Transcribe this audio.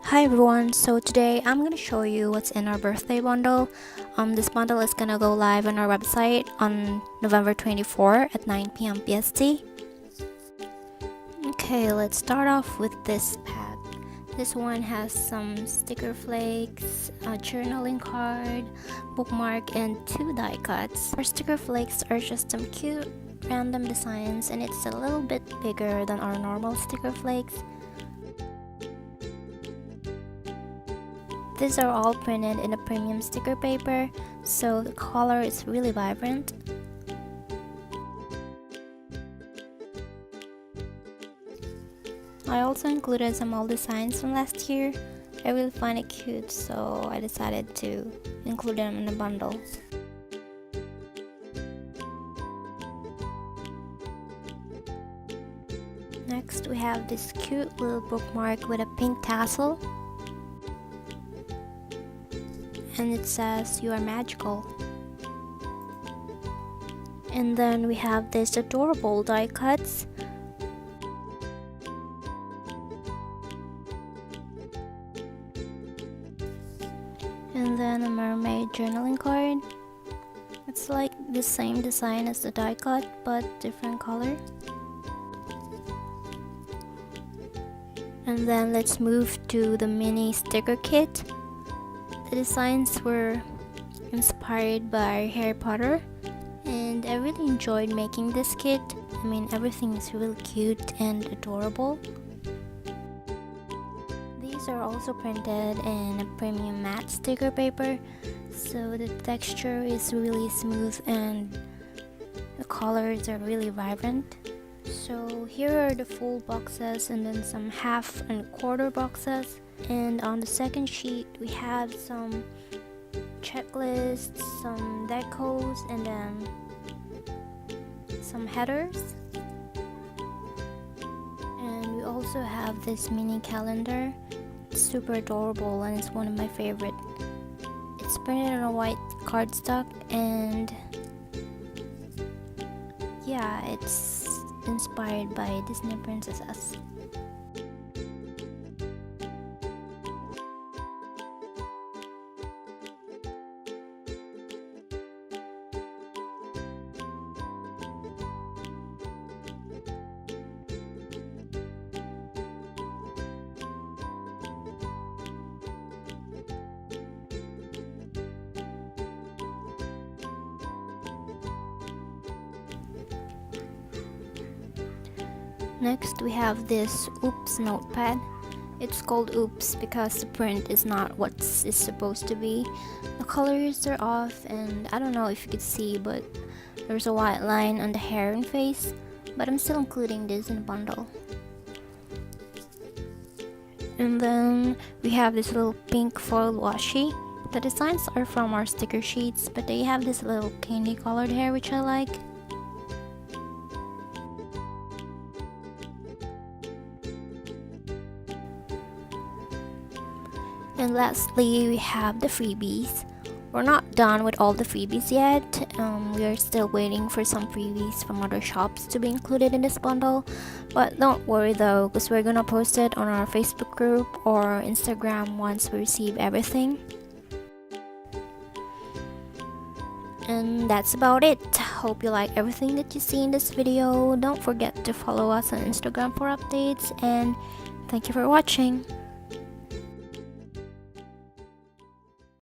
Hi everyone, so today I'm gonna show you what's in our birthday bundle. This bundle is gonna go live on our website on November 24 at 9 p.m. PST. Okay, let's start off with this pack. This one has some sticker flakes, a journaling card, bookmark, and 2 die cuts. Our sticker flakes are just some cute random designs, and it's a little bit bigger than our normal sticker flakes. These are all printed in a premium sticker paper, so the color is really vibrant. I also included some old designs from last year. I really find it cute, so I decided to include them in a bundle. Next, we have this cute little bookmark with a pink tassel. And it says you are magical. And then we have this adorable die cuts. And then a mermaid journaling card. It's like the same design as the die cut but different color. And then let's move to the mini sticker kit. The designs were inspired by Harry Potter, and I really enjoyed making this kit. I mean, everything is really cute and adorable. These are also printed in a premium matte sticker paper, so the texture is really smooth and the colors are really vibrant. So here are the full boxes and then some half and quarter boxes. And on the second sheet we have some checklists, some decos, and then some headers. And we also have this mini calendar. It's super adorable and it's one of my favorite. It's printed on a white cardstock, and yeah, it's inspired by Disney princesses. Next we have this Oops notepad. It's called Oops because the print is not what it's supposed to be. The colors are off, and I don't know if you could see, but there's a white line on the hair and face, but I'm still including this in the bundle. And then we have this little pink foil washi. The designs are from our sticker sheets, but they have this little candy colored hair which I like. And lastly, we have the freebies. We're not done with all the freebies yet. We are still waiting for some freebies from other shops to be included in this bundle. But don't worry though, because we're gonna post it on our Facebook group or Instagram once we receive everything. And that's about it. Hope you like everything that you see in this video. Don't forget to follow us on Instagram for updates, and thank you for watching.